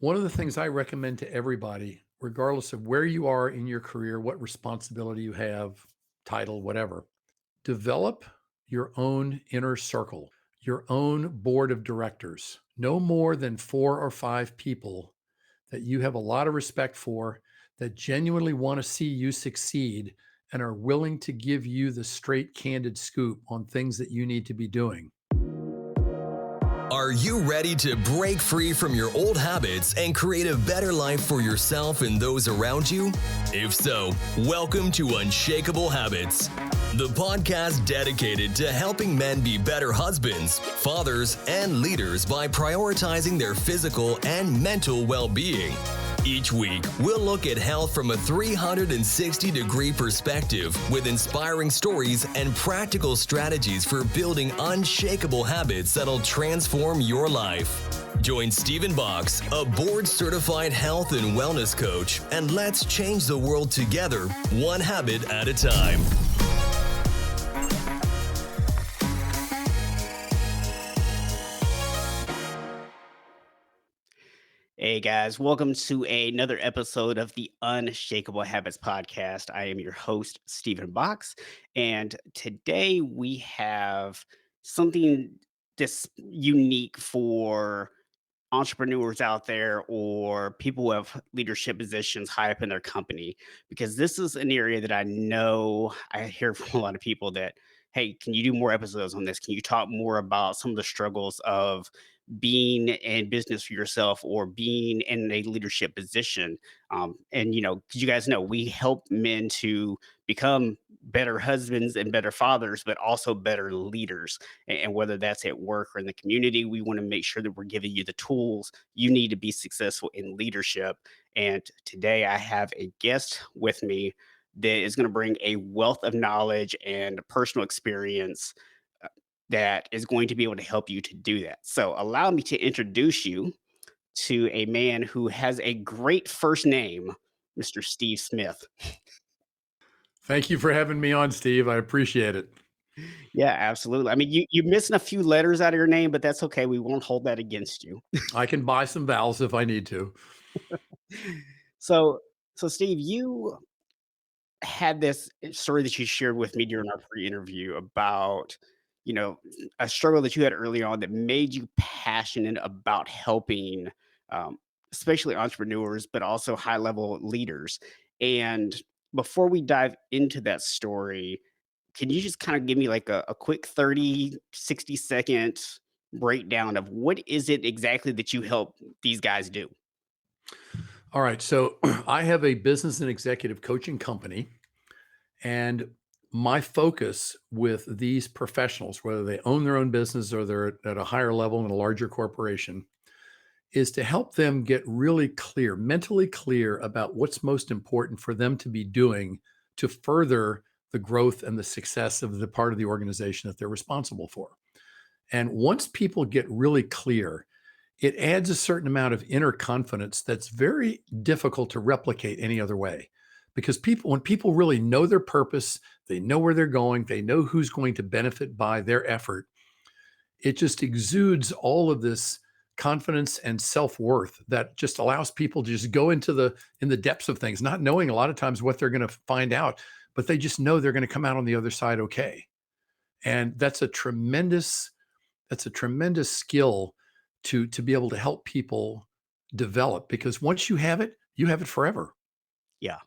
One of the things I recommend to everybody, regardless of where you are in your career, what responsibility you have, title, whatever, develop your own inner circle, your own board of directors. No more than 4 or 5 people that you have a lot of respect for, that genuinely want to see you succeed and are willing to give you the straight, candid scoop on things that you need to be doing. Are you ready to break free from your old habits and create a better life for yourself and those around you? If so, welcome to Unshakable Habits, the podcast dedicated to helping men be better husbands, fathers, and leaders by prioritizing their physical and mental well-being. Each week, we'll look at health from a 360-degree perspective with inspiring stories and practical strategies for building unshakable habits that'll transform your life. Join Stephen Box, a board-certified health and wellness coach, and let's change the world together, one habit at a time. Hey guys, welcome to another episode of the Unshakable Habits podcast. I am your host, Stephen Box, and today we have something that's unique for entrepreneurs out there or people who have leadership positions high up in their company, because this is an area that I know I hear from a lot of people that, hey, can you do more episodes on this? Can you talk more about some of the struggles of being in business for yourself or being in a leadership position? And, because you guys know, we help men to become better husbands and better fathers, but also better leaders. And whether that's at work or in the community, we want to make sure that we're giving you the tools you need to be successful in leadership. And today I have a guest with me that is going to bring a wealth of knowledge and personal experience that is going to be able to help you to do that. So, allow me to introduce you to a man who has a great first name, Mr. Steve Smith. Thank you for having me on, Steve. I appreciate it. Yeah, absolutely. I mean, you're missing a few letters out of your name, but that's okay. We won't hold that against you. I can buy some vowels if I need to. So, so Steve, you had this story that you shared with me during our pre-interview about, you know, a struggle that you had early on that made you passionate about helping, um, especially entrepreneurs, but also high-level leaders. And before we dive into that story, can you just kind of give me like a quick 30, 60-second breakdown of what is it exactly that you help these guys do? All right. So I have a business and executive coaching company, and my focus with these professionals, whether they own their own business or they're at a higher level in a larger corporation, is to help them get really clear, mentally clear about what's most important for them to be doing to further the growth and the success of the part of the organization that they're responsible for. And once people get really clear, it adds a certain amount of inner confidence that's very difficult to replicate any other way. Because when people really know their purpose, they know where they're going, they know who's going to benefit by their effort, it just exudes all of this confidence and self-worth that just allows people to just go in the depths of things, not knowing a lot of times what they're going to find out, but they just know they're going to come out on the other side okay. And that's a tremendous skill to be able to help people develop, because once you have it forever. Yeah.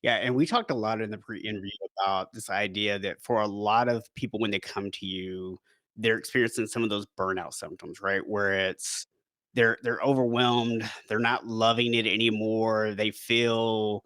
Yeah, and we talked a lot in the pre-interview about this idea that for a lot of people when they come to you, they're experiencing some of those burnout symptoms, right? Where it's they're overwhelmed, they're not loving it anymore. They feel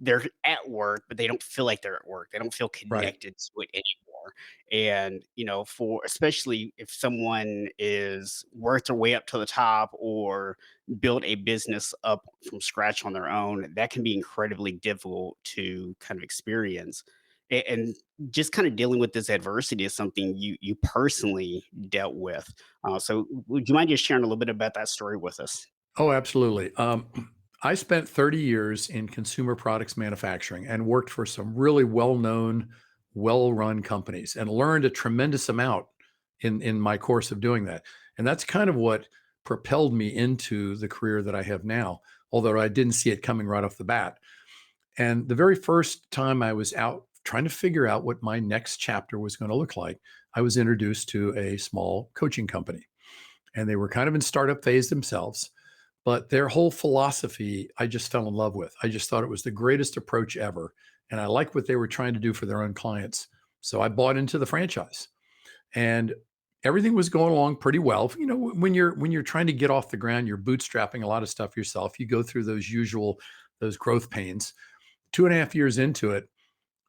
they're at work, but they don't feel like they're at work. They don't feel Right. connected to it anymore. And, for especially if someone is worked their way up to the top or build a business up from scratch on their own, that can be incredibly difficult to kind of experience. And just kind of dealing with this adversity is something you personally dealt with. So, would you mind just sharing a little bit about that story with us? Oh, absolutely. I spent 30 years in consumer products manufacturing and worked for some really well-known, well-run companies and learned a tremendous amount in my course of doing that. And that's kind of what propelled me into the career that I have now, although I didn't see it coming right off the bat. And the very first time I was out trying to figure out what my next chapter was going to look like, I was introduced to a small coaching company. And they were kind of in startup phase themselves, but their whole philosophy, I just fell in love with. I just thought it was the greatest approach ever. And I liked what they were trying to do for their own clients. So I bought into the franchise and everything was going along pretty well. When you're trying to get off the ground, you're bootstrapping a lot of stuff yourself. You go through those growth pains. 2.5 years into it,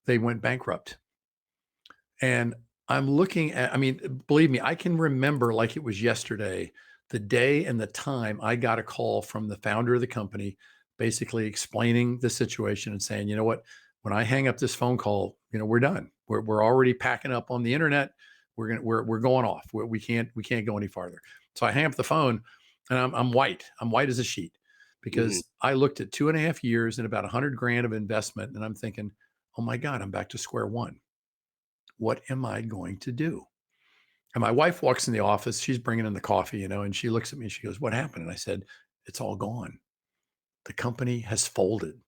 they went bankrupt. And I'm looking at, I mean, believe me, I can remember like it was yesterday, the day and the time I got a call from the founder of the company, basically explaining the situation and saying, you know what, when I hang up this phone call, we're done. We're already packing up on the internet. We're going off. We can't go any farther. So I hang up the phone, and I'm white. I'm white as a sheet Mhm. because I looked at 2.5 years and about 100 grand of investment, and I'm thinking, oh my God, I'm back to square one. What am I going to do? And my wife walks in the office. She's bringing in the coffee, and she looks at me and she goes, "What happened?" And I said, "It's all gone. The company has folded."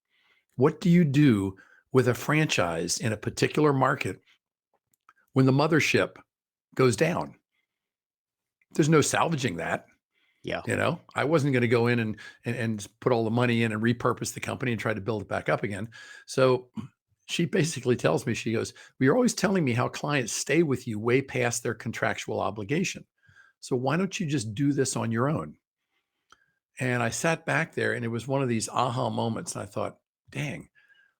What do you do with a franchise in a particular market when the mothership goes down? There's no salvaging that. Yeah. I wasn't going to go in and put all the money in and repurpose the company and try to build it back up again. So she basically tells me, she goes, "Well, you're always telling me how clients stay with you way past their contractual obligation. So why don't you just do this on your own?" And I sat back there and it was one of these aha moments. And I thought, dang,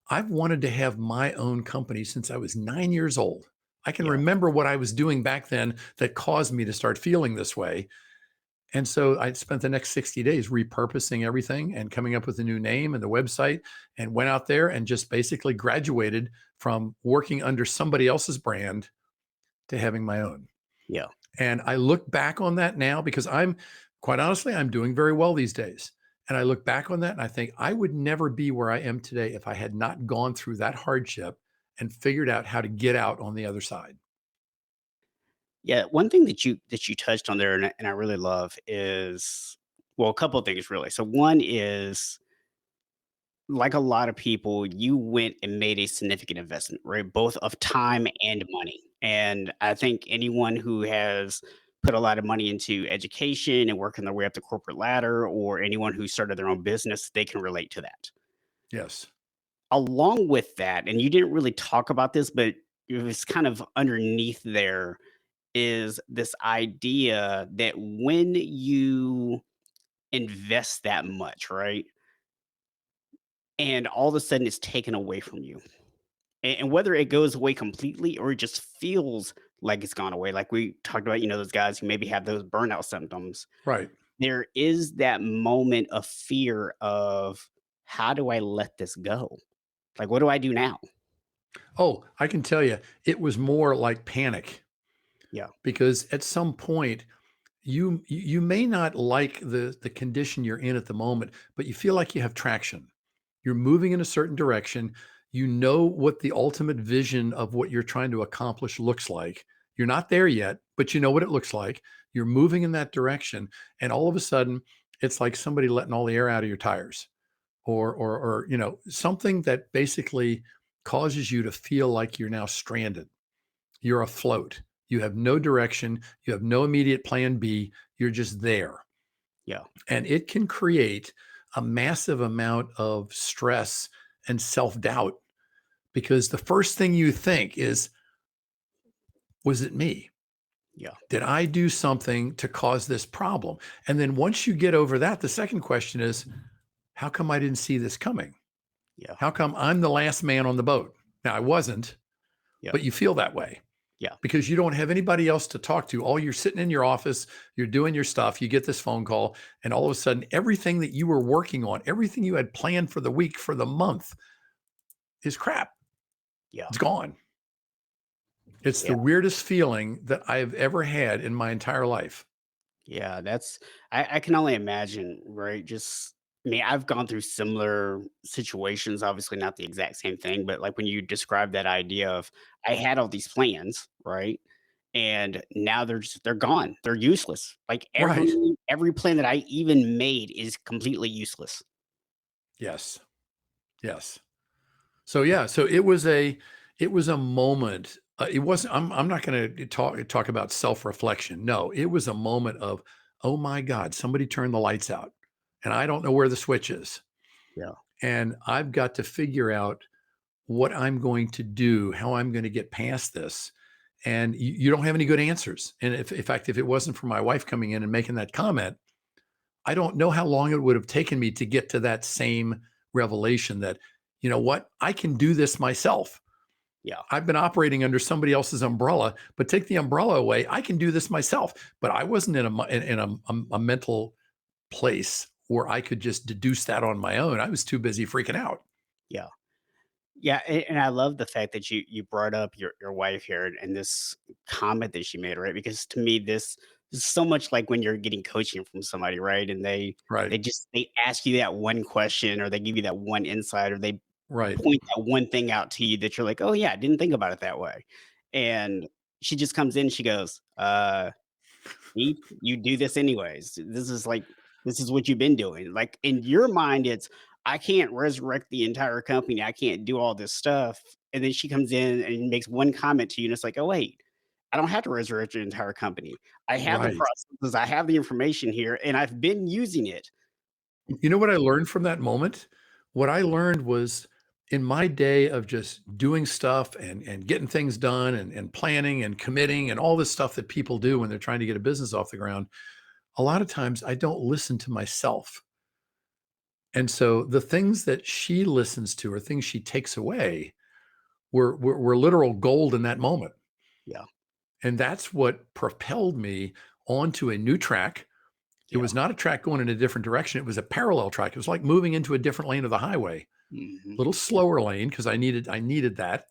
I've wanted to have my own company since I was 9 years old. I can Yeah. remember what I was doing back then that caused me to start feeling this way. And so I spent the next 60 days repurposing everything and coming up with a new name and the website, and went out there and just basically graduated from working under somebody else's brand to having my own. Yeah. And I look back on that now because quite honestly, I'm doing very well these days. And I look back on that and I think I would never be where I am today if I had not gone through that hardship and figured out how to get out on the other side. Yeah, one thing that you touched on there, and I really love is, well, a couple of things really. So one is, like a lot of people, you went and made a significant investment, right? Both of time and money. And I think anyone who has put a lot of money into education and working their way up the corporate ladder, or anyone who started their own business, they can relate to that. Yes. Along with that, and you didn't really talk about this, but it was kind of underneath there, is this idea that when you invest that much, right? And all of a sudden it's taken away from you. And whether it goes away completely or it just feels like it's gone away, like we talked about, those guys who maybe have those burnout symptoms, Right. there is that moment of fear of, how do I let this go? Like, what do I do now? Oh, I can tell you, it was more like panic Yeah. because at some point you may not like the condition you're in at the moment, but you feel like you have traction. You're moving in a certain direction. You know what the ultimate vision of what you're trying to accomplish looks like. You're not there yet, but you know what it looks like. You're moving in that direction, and all of a sudden, it's like somebody letting all the air out of your tires, or something that basically causes you to feel like you're now stranded. You're afloat. You have no direction. You have no immediate plan B. You're just there. Yeah. And it can create a massive amount of stress and self doubt because the first thing you think is, was it me? Yeah. Did I do something to cause this problem? And then once you get over that, the second question is, how come I didn't see this coming? Yeah. How come I'm the last man on the boat? Now, I wasn't, Yeah. but you feel that way Yeah. because you don't have anybody else to talk to. All you're sitting in your office, you're doing your stuff, you get this phone call, and all of a sudden, everything that you were working on, everything you had planned for the week, for the month, is crap. Yeah. It's gone. It's Yeah. the weirdest feeling that I've ever had in my entire life. Yeah, I can only imagine, right? Just, I mean, I've gone through similar situations, obviously not the exact same thing, but like when you describe that idea of, I had all these plans, right? And now they're gone. They're useless. Like every Right. every plan that I even made is completely useless. Yes. Yes. So yeah, so it was a moment. It wasn't. I'm not going to talk about self reflection. No, it was a moment of, oh my God, somebody turned the lights out, and I don't know where the switch is, Yeah. and I've got to figure out what I'm going to do, how I'm going to get past this. And you don't have any good answers. And if, in fact, if it wasn't for my wife coming in and making that comment, I don't know how long it would have taken me to get to that same revelation that, you know what, I can do this myself. Yeah. I've been operating under somebody else's umbrella, but take the umbrella away, I can do this myself. But I wasn't in a mental place where I could just deduce that on my own. I was too busy freaking out. Yeah. Yeah, and I love the fact that you brought up your wife here and this comment that she made, right? Because to me, this is so much like when you're getting coaching from somebody, right? And Right. they ask you that one question, or they give you that one insight, or they Right. point that one thing out to you that you're like, oh yeah, I didn't think about it that way. And she just comes in, she goes, you do this anyways. This is what you've been doing. Like in your mind, it's I can't resurrect the entire company. I can't do all this stuff. And then she comes in and makes one comment to you, and it's like, oh wait, I don't have to resurrect your entire company. I have the Right. processes, I have the information here, and I've been using it. You know what I learned from that moment? What I learned was in my day of just doing stuff and getting things done and planning and committing and all this stuff that people do when they're trying to get a business off the ground, a lot of times I don't listen to myself. And so the things that she listens to or things she takes away were literal gold in that moment. Yeah, And that's what propelled me onto a new track. It yeah, was not a track going in a different direction. It was a parallel track. It was like moving into a different lane of the highway, hmm, little slower lane because I needed that.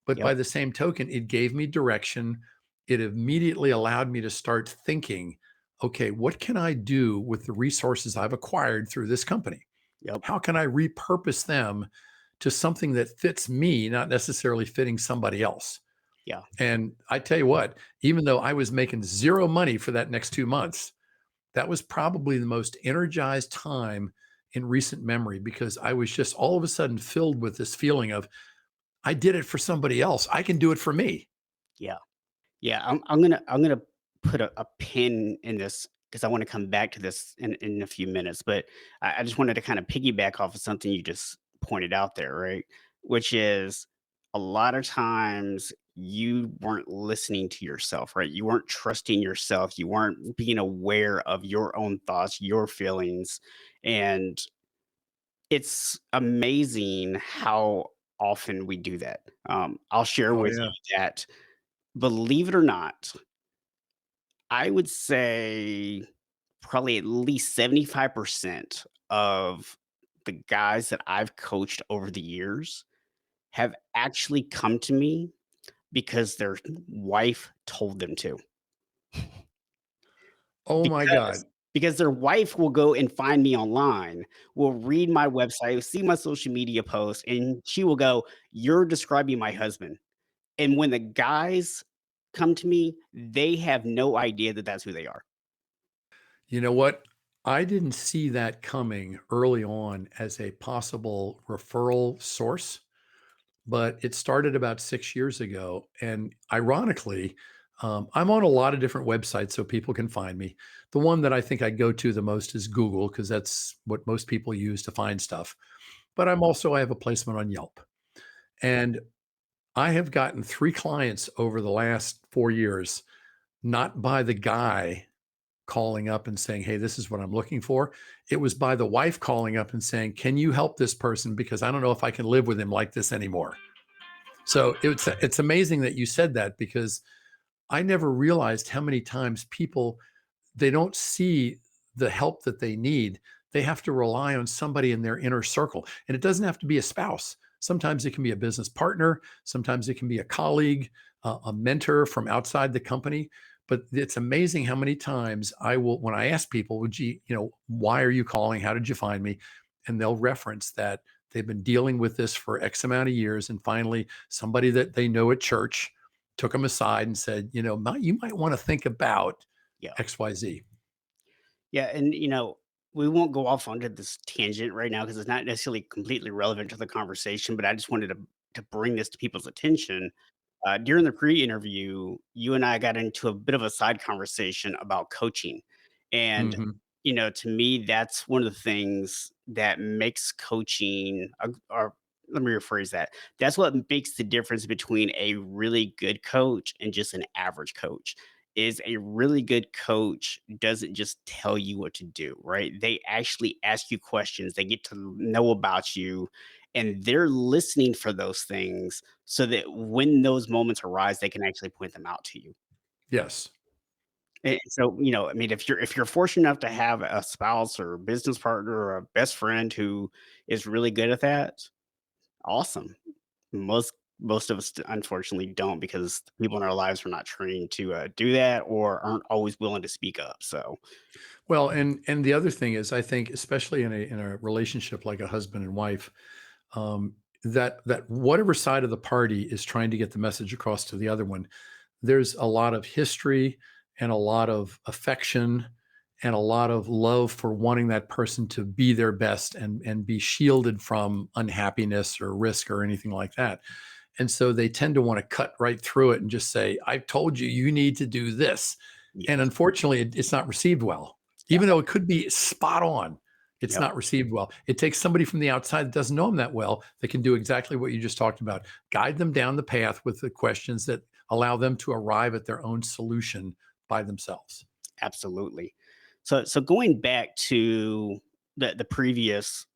But yep, by the same token, it gave me direction. It immediately allowed me to start thinking, okay, what can I do with the resources I've acquired through this company? yep, How can I repurpose them to something that fits me, not necessarily fitting somebody else? yeah, And I tell you what, even though I was making zero money for that next 2 months, that was probably the most energized time in recent memory because I was just all of a sudden filled with this feeling of, I did it for somebody else. I can do it for me. yeah. Yeah, I'm gonna put a pin in this because I want to come back to this in a few minutes. But I just wanted to kind of piggyback off of something you just pointed out there, right? Which is a lot of times you weren't listening to yourself, right? You weren't trusting yourself. You weren't being aware of your own thoughts, your feelings, and it's amazing how often we do that. I'll share Oh, with yeah. you that, believe it or not, I would say probably at least 75% of the guys that I've coached over the years have actually come to me because their wife told them to. Oh my Because God. because their wife will go and find me online, will read my website, see my social media posts, and she will go, "You're describing my husband." And when the guys come to me, they have no idea that that's who they are. You know what? I didn't see that coming early on as a possible referral source, but it started about 6 years ago. And ironically, I'm on a lot of different websites so people can find me. The one that I think I go to the most is Google because that's what most people use to find stuff. But I have a placement on Yelp. And I have gotten 3 clients over the last 4 years, not by the guy calling up and saying, "Hey, this is what I'm looking for." It was by the wife calling up and saying, "Can you help this person? Because I don't know if I can live with him like this anymore." So it's amazing that you said that because I never realized how many times people they don't see the help that they need. They have to rely on somebody in their inner circle. And it doesn't have to be a spouse. Sometimes it can be a business partner. Sometimes it can be a colleague, a mentor from outside the company. But it's amazing how many times I will, when I ask people, would why are you calling? How did you find me? And they'll reference that they've been dealing with this for X amount of years. And finally, somebody that they know at church took them aside and said, you might want to think about Yeah. XYZ. Yeah, and we won't go off onto this tangent right now because it's not necessarily completely relevant to the conversation, but I just wanted to bring this to people's attention. During the pre-interview, you and I got into a bit of a side conversation about coaching, and Hmm. to me, that's one of the things that makes coaching, or let me rephrase that. That's what makes the difference between a really good coach and just an average coach. Is a really good coach doesn't just tell you what to do, right? They actually ask you questions. They get to know about you, and they're listening for those things so that when those moments arise, they can actually point them out to you. Yes. So, I mean, if you're fortunate enough to have a spouse or a business partner or a best friend who is really good at that, awesome. Most of us unfortunately don't because the people in our lives are not trained to do that or aren't always willing to speak up. So, Well, and the other thing is, I think, especially in a relationship like a husband and wife, um, that whatever side of the party is trying to get the message across to the other one, there's a lot of history and a lot of affection and a lot of love for wanting that person to be their best and be shielded from unhappiness or risk or anything like that. And so they tend to want to cut right through it and just say, I've told you, you need to do this. yeah, And unfortunately, it's not received well. yeah, Even though it could be spot on, it's yep, not received well. It takes somebody from the outside that doesn't know them that well that can do exactly what you just talked about, guide them down the path with the questions that allow them to arrive at their own solution by themselves. absolutely. So going back to the previous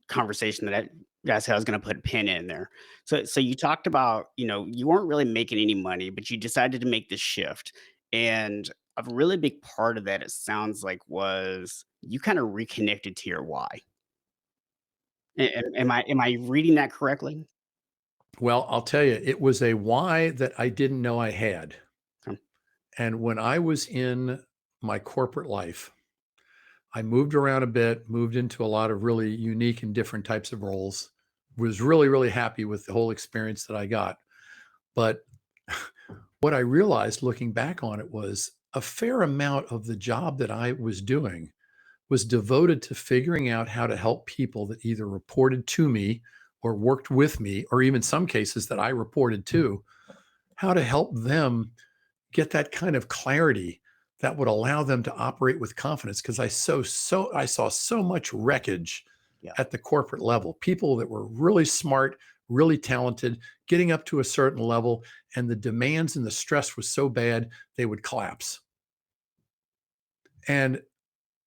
conversation that I said I was going to put a pin in there. So you talked about, you weren't really making any money, but you decided to make this shift. And a really big part of that, it sounds like, was you kind of reconnected to your why. Am I reading that correctly? Well, I'll tell you, it was a why that I didn't know I had. Okay. And when I was in my corporate life, I moved around a bit, moved into a lot of really unique and different types of roles. Was really, really happy with the whole experience that I got. But what I realized looking back on it was a fair amount of the job that I was doing was devoted to figuring out how to help people that either reported to me or worked with me, or even some cases that I reported to, how to help them get that kind of clarity that would allow them to operate with confidence. Because I saw so much wreckage Yeah. at the corporate level, people that were really smart, really talented, getting up to a certain level, and the demands and the stress was so bad they would collapse. And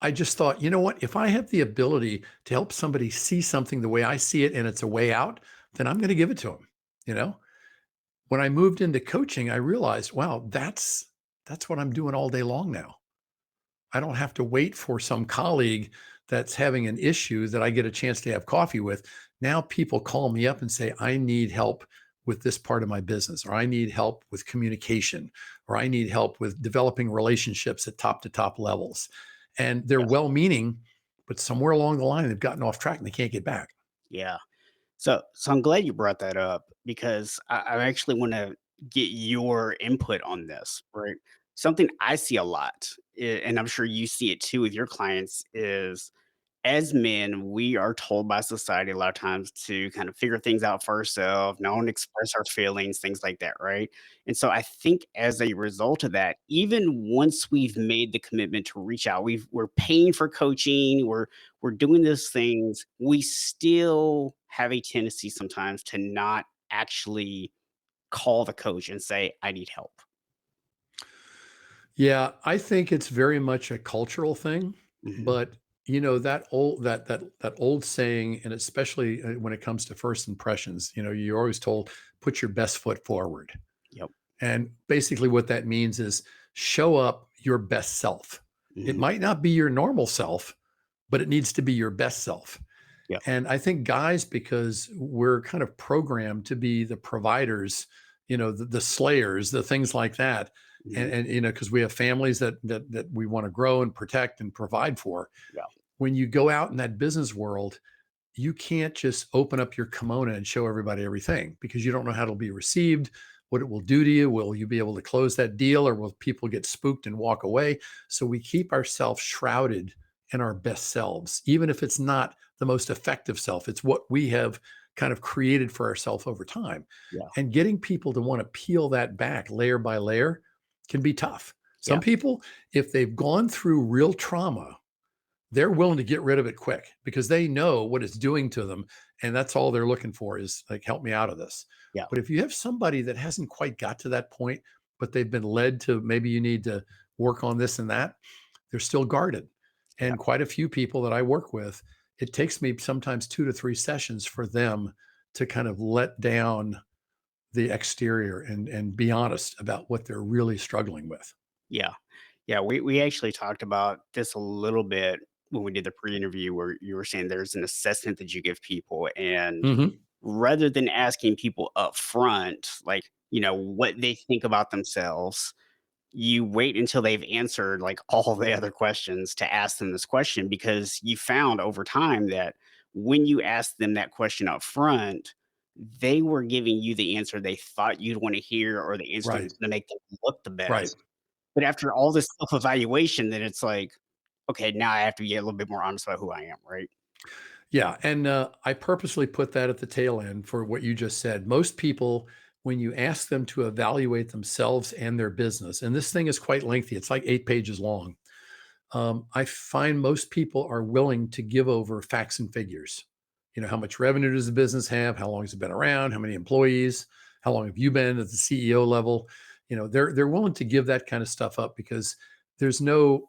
I just thought, you know what? If I have the ability to help somebody see something the way I see it and it's a way out, then I'm going to give it to them. You know, when I moved into coaching, I realized, wow, that's what I'm doing all day long now. I don't have to wait for some colleague that's having an issue that I get a chance to have coffee with. Now people call me up and say, I need help with this part of my business, or I need help with communication, or I need help with developing relationships at top to top levels. And they're Yes. well meaning, but somewhere along the line, they've gotten off track and they can't get back. Yeah. So I'm glad you brought that up because I actually want to get your input on this, right? Something I see a lot, and I'm sure you see it too with your clients, is as men, we are told by society a lot of times to kind of figure things out for ourselves, not express our feelings, things like that, right? And so I think as a result of that, even once we've made the commitment to reach out, we're paying for coaching, we're doing those things, we still have a tendency sometimes to not actually call the coach and say, I need help. Yeah, I think it's very much a cultural thing, Hmm. but that old saying, and especially when it comes to first impressions, you're always told put your best foot forward. Yep. And basically, what that means is show up your best self. It Hmm. might not be your normal self, but it needs to be your best self. Yep. And I think guys, because we're kind of programmed to be the providers, the slayers, the things like that. Hmm. And because we have families that we want to grow and protect and provide for. Yeah. When you go out in that business world, you can't just open up your kimono and show everybody everything because you don't know how it'll be received. what it will do to you. Will you be able to close that deal, or will people get spooked and walk away? So we keep ourselves shrouded in our best selves, even if it's not the most effective self. It's what we have kind of created for ourselves over time. Yeah. And getting people to want to peel that back layer by layer can be tough. Yeah. Some people, if they've gone through real trauma, they're willing to get rid of it quick because they know what it's doing to them. And that's all they're looking for is like, help me out of this. Yeah. But if you have somebody that hasn't quite got to that point, but they've been led to maybe you need to work on this and that, they're still guarded. Yeah. And quite a few people that I work with, it takes me sometimes 2 to 3 sessions for them to kind of let down the exterior and be honest about what they're really struggling with. Yeah. Yeah. We actually talked about this a little bit when we did the pre-interview where you were saying there's an assessment that you give people. And Mhm. rather than asking people up front, like, what they think about themselves, you wait until they've answered like all the other questions to ask them this question because you found over time that when you asked them that question up front, they were giving you the answer they thought you'd want to hear or the answer that Right. was going to make them look the Right. best. But after all this self-evaluation, then it's like, okay, now I have to get a little bit more honest about who I am, right? Yeah, and, I purposely put that at the tail end for what you just said. Most people, when you ask them to evaluate themselves and their business, and this thing is quite lengthy, it's like 8 pages long. I find most people are willing to give over facts and figures. How much revenue does the business have? How long has it been around? How many employees? How long have you been at the CEO level? They're willing to give that kind of stuff up because there's no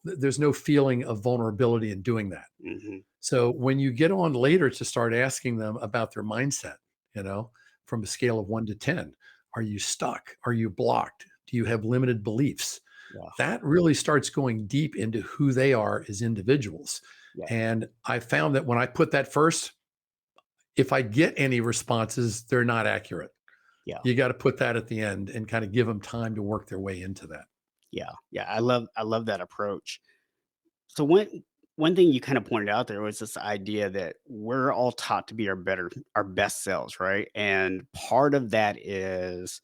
feeling of vulnerability in doing that. Mhm. So when you get on later to start asking them about their mindset, you know, from a scale of 1 to 10, are you stuck? Are you blocked? Do you have limited beliefs? Yeah, That really starts going deep into who they are as individuals. yeah, And I found that when I put that first, if I get any responses, they're not accurate. yeah, You got to put that at the end and kind of give them time to work their way into that. yeah, yeah. I love that approach. So one thing you kind of pointed out there was this idea that we're all taught to be our best selves, right? And part of that is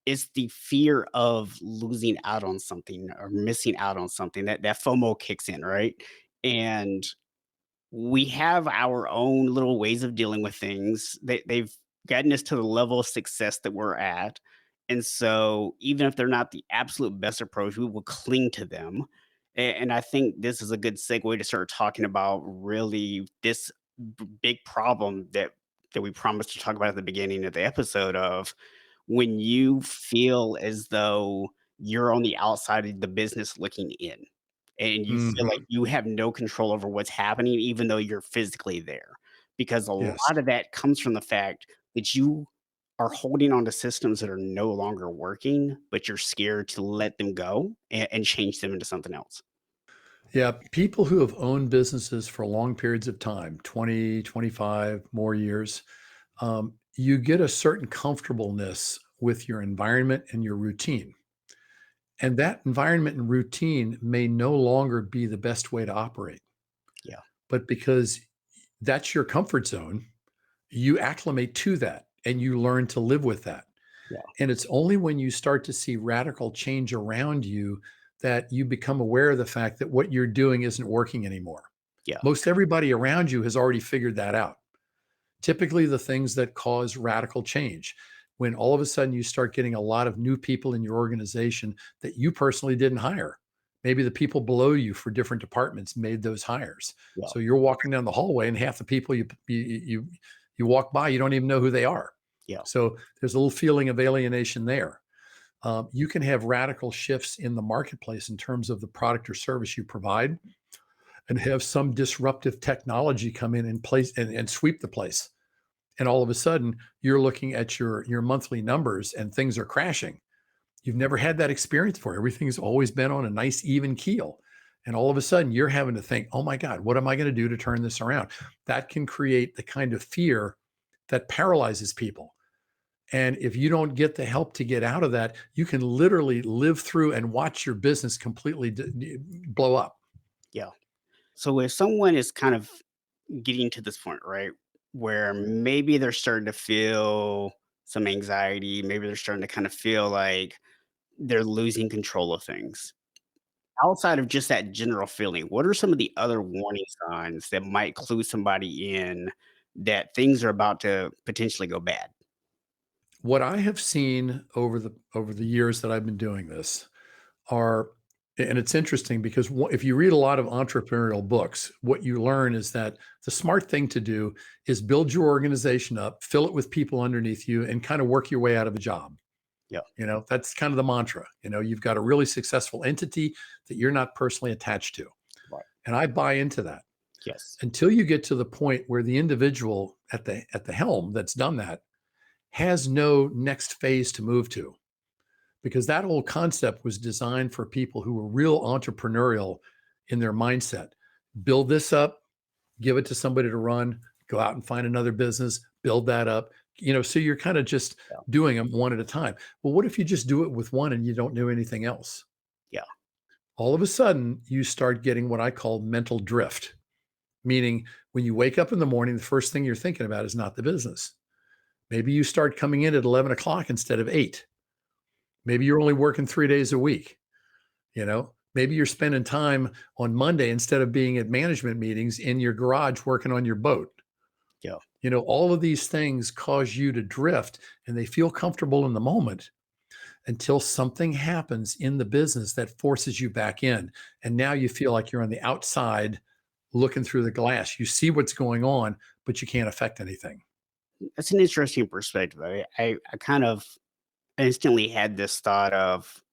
it's the fear of losing out on something or missing out on something that FOMO kicks in, right? And we have our own little ways of dealing with things. They've gotten us to the level of success that we're at. And so, even if they're not the absolute best approach, we will cling to them. And I think this is a good segue to start talking about really this big problem that we promised to talk about at the beginning of the episode of when you feel as though you're on the outside of the business looking in and you feel like Mhm. you have no control over what's happening even though you're physically there because a Yes. lot of that comes from the fact that you are holding on to systems that are no longer working but you're scared to let them go and change them into something else. Yeah, people who have owned businesses for long periods of time, 20, 25 more years, you get a certain comfortableness with your environment and your routine. And that environment and routine may no longer be the best way to operate. Yeah, But because that's your comfort zone, you acclimate to that and you learn to live with that. yeah, And it's only when you start to see radical change around you that you become aware of the fact that what you're doing isn't working anymore. yeah, Most everybody around you has already figured that out. Typically, the things that cause radical change, when all of a sudden you start getting a lot of new people in your organization that you personally didn't hire. Maybe the people below you for different departments made those hires. yeah, So you're walking down the hallway, and half the people you walk by, you don't even know who they are. yeah, So there's a little feeling of alienation there. You can have radical shifts in the marketplace in terms of the product or service you provide, and have some disruptive technology come in and place and sweep the place. And all of a sudden, you're looking at your monthly numbers and things are crashing. You've never had that experience before. Everything's always been on a nice even keel. And all of a sudden, you're having to think, oh my God, what am I going to do to turn this around? That can create the kind of fear that paralyzes people. And if you don't get the help to get out of that, you can literally live through and watch your business completely blow up. yeah. So if someone is kind of getting to this point, right, where maybe they're starting to feel some anxiety. Maybe they're starting to kind of feel like they're losing control of things. Outside of just that general feeling, what are some of the other warning signs that might clue somebody in that things are about to potentially go bad? What I have seen over the years that I've been doing this are, and it's interesting because if you read a lot of entrepreneurial books, what you learn is that the smart thing to do is build your organization up, fill it with people underneath you, and kind of work your way out of a job. Yeah. That's kind of the mantra. You've got a really successful entity that you're not personally attached to. Right. And I buy into that Yes. until you get to the point where the individual at the helm that's done that has no next phase to move to, because that whole concept was designed for people who were real entrepreneurial in their mindset. Build this up, give it to somebody to run, go out and find another business, build that up. So you're kind of just Yeah. doing them one at a time. Well, what if you just do it with one and you don't do anything else? Yeah. All of a sudden, you start getting what I call mental drift, meaning when you wake up in the morning, the first thing you're thinking about is not the business. Maybe you start coming in at 11 o'clock instead of 8. Maybe you're only working 3 days a week. Maybe you're spending time on Monday instead of being at management meetings in your garage working on your boat. Yeah. All of these things cause you to drift, and they feel comfortable in the moment until something happens in the business that forces you back in. And now you feel like you're on the outside looking through the glass. You see what's going on, but you can't affect anything. That's an interesting perspective. I kind of instantly had this thought of,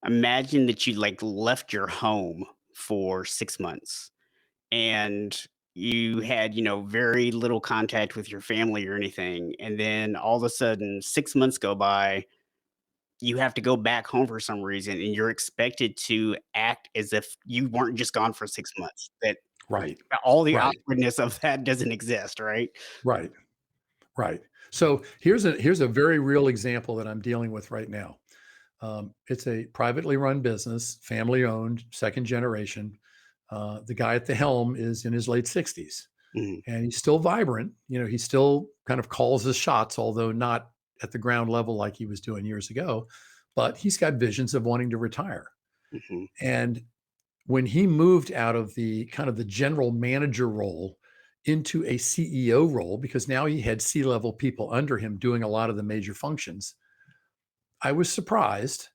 imagine that you like left your home for 6 months and you had, very little contact with your family or anything. And then all of a sudden, 6 months go by, you have to go back home for some reason, and you're expected to act as if you weren't just gone for 6 months, that Right. all the Right. awkwardness of that doesn't exist, right? Right. Right. So here's a very real example that I'm dealing with right now. It's a privately run business, family owned, second generation. The guy at the helm is in his late 60s, Mhm. and he's still vibrant. He still kind of calls his shots, although not at the ground level like he was doing years ago. But he's got visions of wanting to retire. Mhm. And when he moved out of the kind of the general manager role into a CEO role, because now he had C-level people under him doing a lot of the major functions, I was surprised.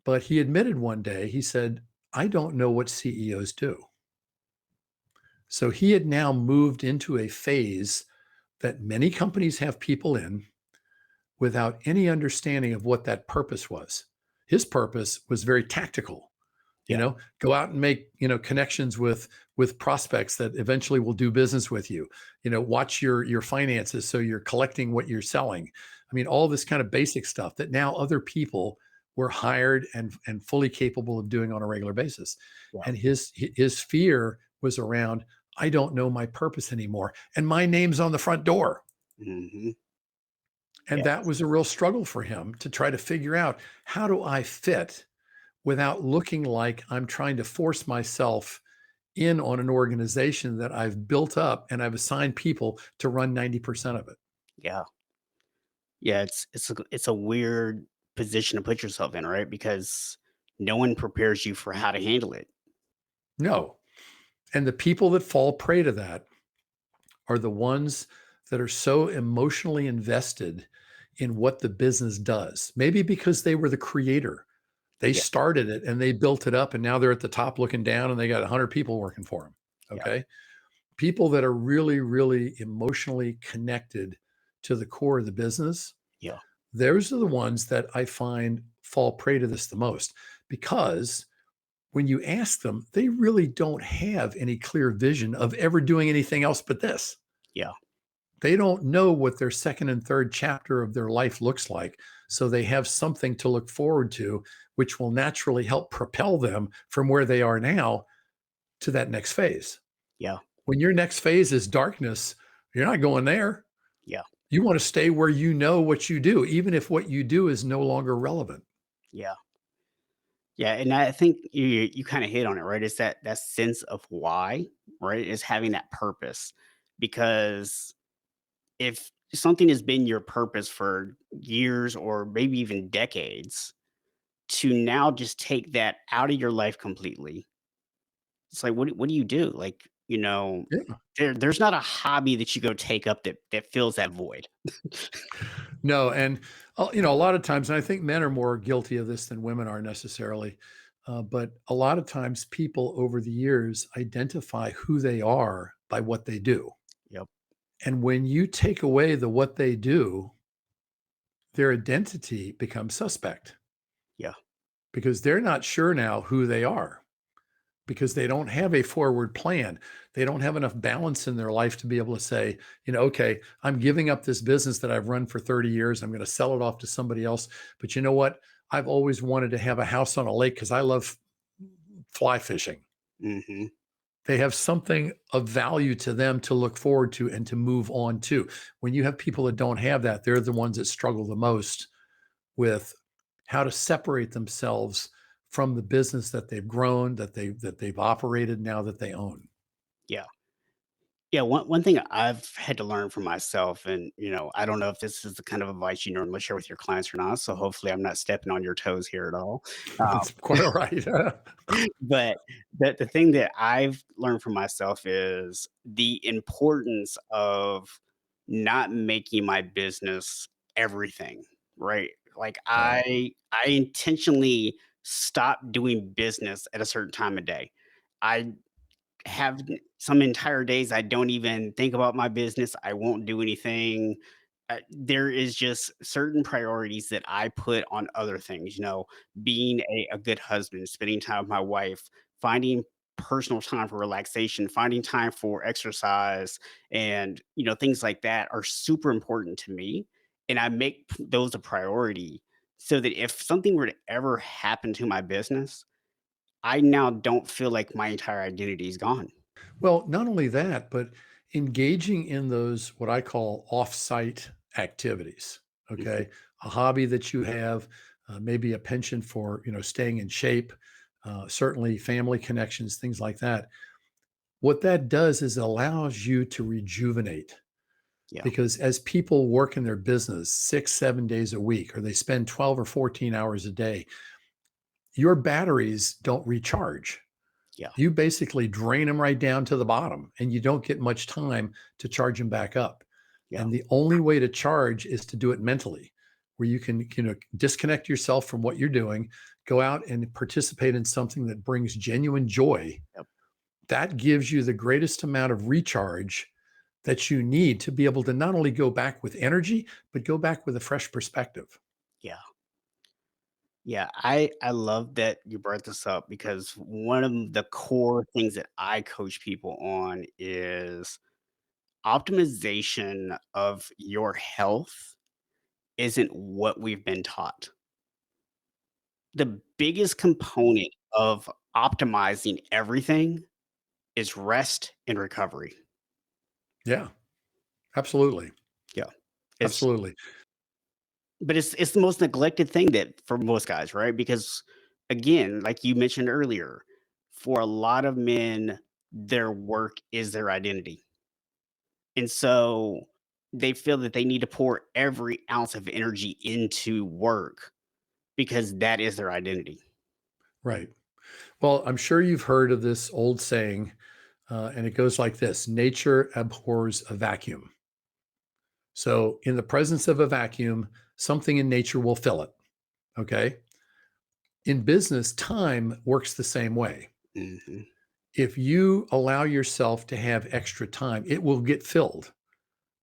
But he admitted one day, he said, I don't know what CEOs do. So he had now moved into a phase that many companies have people in without any understanding of what that purpose was. His purpose was very tactical. Yeah. Go out and make, connections with prospects that eventually will do business with you. Watch your finances so you're collecting what you're selling. I mean, all this kind of basic stuff that now other people were hired and fully capable of doing on a regular basis. Yeah. And his fear was around, I don't know my purpose anymore, and my name's on the front door. Mhm. And that was a real struggle for him to try to figure out, how do I fit without looking like I'm trying to force myself in on an organization that I've built up and I've assigned people to run 90% of it. Yeah. Yeah, it's a weird position to put yourself in, right? Because no one prepares you for how to handle it. No. And the people that fall prey to that are the ones that are so emotionally invested in what the business does. Maybe because they were the creator. They Yeah, started it and they built it up, and now they're at the top looking down and they got 100 people working for them. yeah, Okay. People that are really, really emotionally connected to the core of the business, yeah, those are the ones that I find fall prey to this the most, because when you ask them, they really don't have any clear vision of ever doing anything else but this. yeah, They don't know what their second and third chapter of their life looks like. So they have something to look forward to, which will naturally help propel them from where they are now to that next phase. yeah, When your next phase is darkness, you're not going there. yeah, You want to stay where you know what you do, even if what you do is no longer relevant. yeah. Yeah, and I think you kinda hit on it, right? It's that sense of why, right? Is having that purpose. Because if something has been your purpose for years or maybe even decades to now just take that out of your life completely. It's like, what do you do? Like, Yeah. there's not a hobby that you go take up that fills that void. No, and a lot of times, and I think men are more guilty of this than women are necessarily. But a lot of times, people over the years identify who they are by what they do. Yep. And when you take away the what they do, their identity becomes suspect Yeah. because they're not sure now who they are because they don't have a forward plan. They don't have enough balance in their life to be able to say, okay, I'm giving up this business that I've run for 30 years. I'm going to sell it off to somebody else. But you know what? I've always wanted to have a house on a lake because I love fly fishing. Hmm. They have something of value to them to look forward to and to move on to. When you have people that don't have that, they're the ones that struggle the most with how to separate themselves from the business that they've grown, that they've operated now that they own. Yeah. Yeah, one thing I've had to learn for myself, and I don't know if this is the kind of advice you normally share with your clients or not. So hopefully, I'm not stepping on your toes here at all. It's quite all right. But the thing that I've learned for myself is the importance of not making my business everything, right? Like Right. I intentionally stopped doing business at a certain time of day. I have some entire days I don't even think about my business. I won't do anything. There is just certain priorities that I put on other things, being a good husband, spending time with my wife, finding personal time for relaxation, finding time for exercise, and, things like that are super important to me. And I make those a priority so that if something were to ever happen to my business, I now don't feel like my entire identity is gone. Well, not only that, but engaging in those what I call off-site activities. Mhm. Okay, a hobby that you have, maybe a penchant for staying in shape, certainly family connections, things like that. What that does is it allows you to rejuvenate Yeah, because as people work in their business 6, 7 days a week, or they spend 12 or 14 hours a day, your batteries don't recharge. yeah, You basically drain them right down to the bottom and you don't get much time to charge them back up. yeah, And the only way to charge is to do it mentally, where you can, disconnect yourself from what you're doing, go out and participate in something that brings genuine joy. yep, That gives you the greatest amount of recharge that you need to be able to not only go back with energy, but go back with a fresh perspective. yeah, yeah. I love that you brought this up because one of the core things that I coach people on is optimization of your health isn't what we've been taught. The biggest component of optimizing everything is rest and recovery. Yeah, absolutely. Yeah. It's Absolutely. But it's the most neglected thing that for most guys, right? Because again, like you mentioned earlier, for a lot of men, their work is their identity. And so they feel that they need to pour every ounce of energy into work because that is their identity. Right. Well, I'm sure you've heard of this old saying, and it goes like this: nature abhors a vacuum. So, in the presence of a vacuum, something in nature will fill it. Okay. In business, time works the same way. Mhm. If you allow yourself to have extra time, it will get filled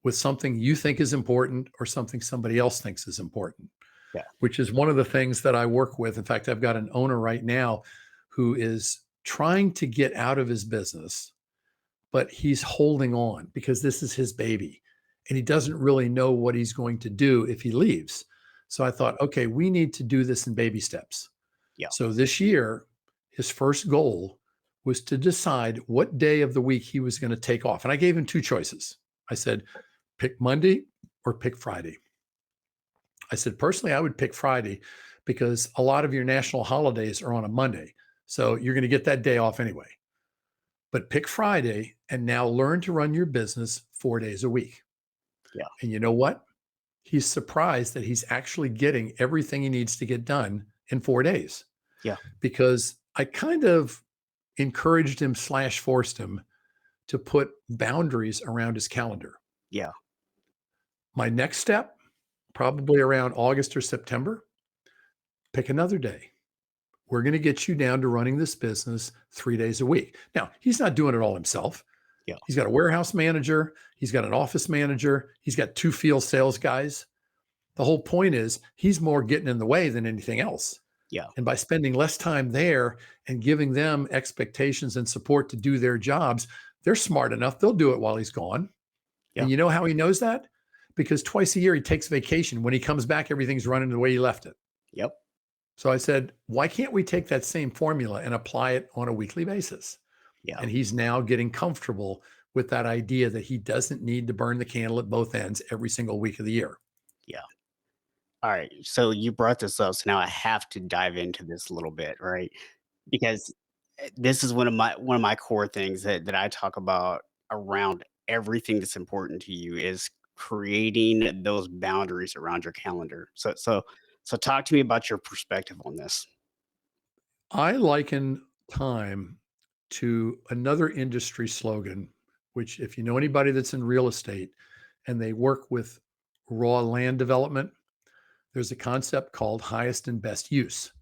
with something you think is important or something somebody else thinks is important, Yeah. which is one of the things that I work with. In fact, I've got an owner right now who is trying to get out of his business, but he's holding on because this is his baby and he doesn't really know what he's going to do if he leaves. So I thought, okay, we need to do this in baby steps. Yeah. So this year, his first goal was to decide what day of the week he was going to take off. And I gave him two choices. I said, pick Monday or pick Friday. I said, personally, I would pick Friday because a lot of your national holidays are on a Monday. So you're going to get that day off anyway. But pick Friday and now learn to run your business 4 days a week. Yeah. And you know what? He's surprised that he's actually getting everything he needs to get done in 4 days Yeah. because I kind of encouraged him slash forced him to put boundaries around his calendar. Yeah. My next step, probably around August or September, pick another day. We're going to get you down to running this business 3 days a week. Now, he's not doing it all himself. Yeah. He's got a warehouse manager, he's got an office manager, he's got two field sales guys. The whole point is he's more getting in the way than anything else. Yeah. And by spending less time there and giving them expectations and support to do their jobs, they're smart enough. They'll do it while he's gone. Yeah. And you know how he knows that? Because twice a year he takes vacation. When he comes back, everything's running the way he left it. Yep. So I said, why can't we take that same formula and apply it on a weekly basis? Yeah. And he's now getting comfortable with that idea that he doesn't need to burn the candle at both ends every single week of the year. Yeah. All right. So you brought this up. So now I have to dive into this a little bit, right? Because this is one of my core things that I talk about around everything that's important to you is creating those boundaries around your calendar. So talk to me about your perspective on this. I liken time to another industry slogan, which, if you know anybody that's in real estate and they work with raw land development, there's a concept called highest and best use.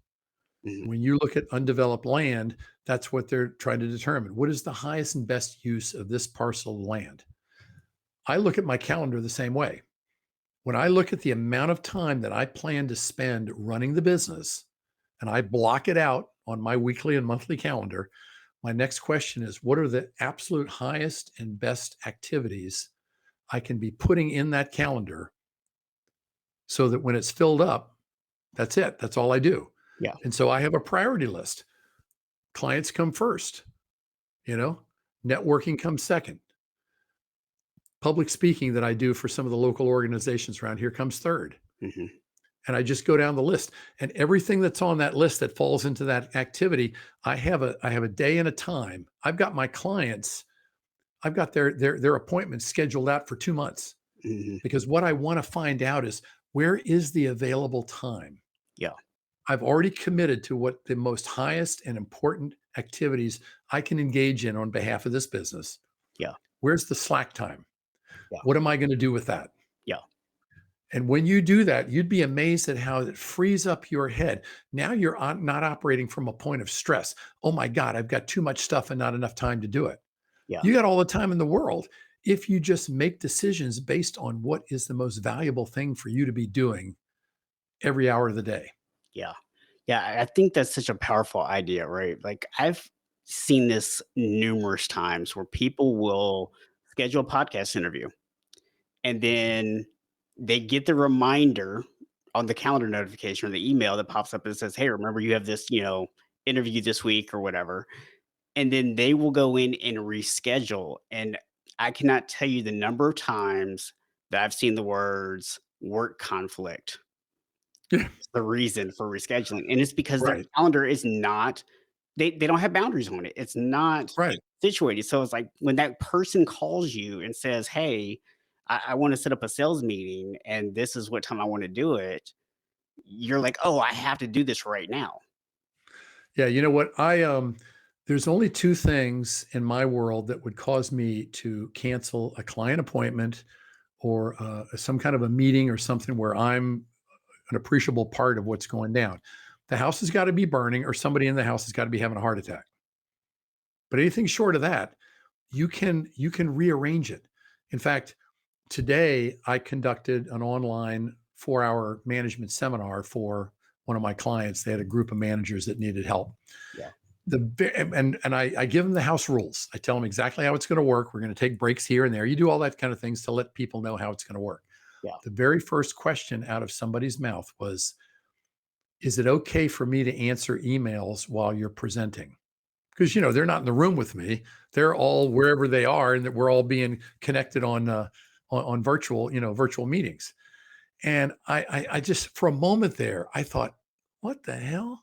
Mhm. When you look at undeveloped land, that's what they're trying to determine. What is the highest and best use of this parcel of land? I look at my calendar the same way. When I look at the amount of time that I plan to spend running the business and I block it out on my weekly and monthly calendar, my next question is what are the absolute highest and best activities I can be putting in that calendar so that when it's filled up, that's it. That's all I do. Yeah. And so I have a priority list. Clients come first, you know, networking comes second. Public speaking that I do for some of the local organizations around here comes third. Hmm. And I just go down the list and everything that's on that list that falls into that activity, I have a day and a time. I've got my clients, I've got their appointments scheduled out for 2 months Hmm. because what I want to find out is where is the available time? Yeah. I've already committed to what the most highest and important activities I can engage in on behalf of this business. Yeah. Where's the slack time? Yeah. What am I going to do with that? Yeah. And when you do that, you'd be amazed at how it frees up your head. Now you're not operating from a point of stress. Oh my God, I've got too much stuff and not enough time to do it. Yeah. You got all the time in the world if you just make decisions based on what is the most valuable thing for you to be doing every hour of the day. Yeah. Yeah. I think that's such a powerful idea, right? Like I've seen this numerous times where people will schedule a podcast interview and then they get the reminder on the calendar notification or the email that pops up and says, "Hey, remember you have this, interview this week or whatever." And then they will go in and reschedule. And I cannot tell you the number of times that I've seen the words work conflict Yeah, the reason for rescheduling. And it's because their right, calendar is not, they don't have boundaries on it. It's not right. situated. So it's like when that person calls you and says, "Hey, I want to set up a sales meeting and this is what time I want to do it," you're like, "Oh, I have to do this right now." Yeah, you know what? There's only two things in my world that would cause me to cancel a client appointment or some kind of a meeting or something where I'm an appreciable part of what's going down. The house has got to be burning or somebody in the house has got to be having a heart attack. But anything short of that, you can rearrange it. In fact, today I conducted an online 4-hour management seminar for one of my clients. They had a group of managers that needed help. Yeah. And I give them the house rules. I tell them exactly how it's going to work. We're going to take breaks here and there. You do all that kind of things to let people know how it's going to work. Yeah. The very first question out of somebody's mouth was, is it okay for me to answer emails while you're presenting? Because they're not in the room with me; they're all wherever they are, and that we're all being connected on virtual meetings. And I just for a moment there, I thought, what the hell?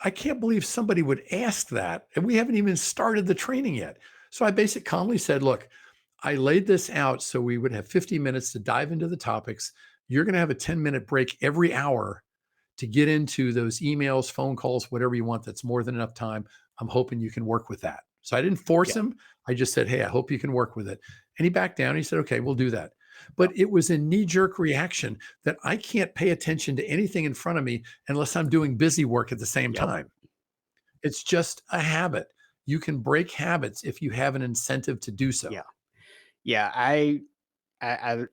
I can't believe somebody would ask that, and we haven't even started the training yet. So I basically calmly said, look, I laid this out so we would have 50 minutes to dive into the topics. You're going to have a 10-minute break every hour to get into those emails, phone calls, whatever you want. That's more than enough time. I'm hoping you can work with that. So I didn't force Yeah. him. I just said, hey, I hope you can work with it. And he backed down. He said, okay, we'll do that. Yeah. But it was a knee jerk reaction that I can't pay attention to anything in front of me unless I'm doing busy work at the same Yep. time. It's just a habit. You can break habits if you have an incentive to do so. Yeah. Yeah. I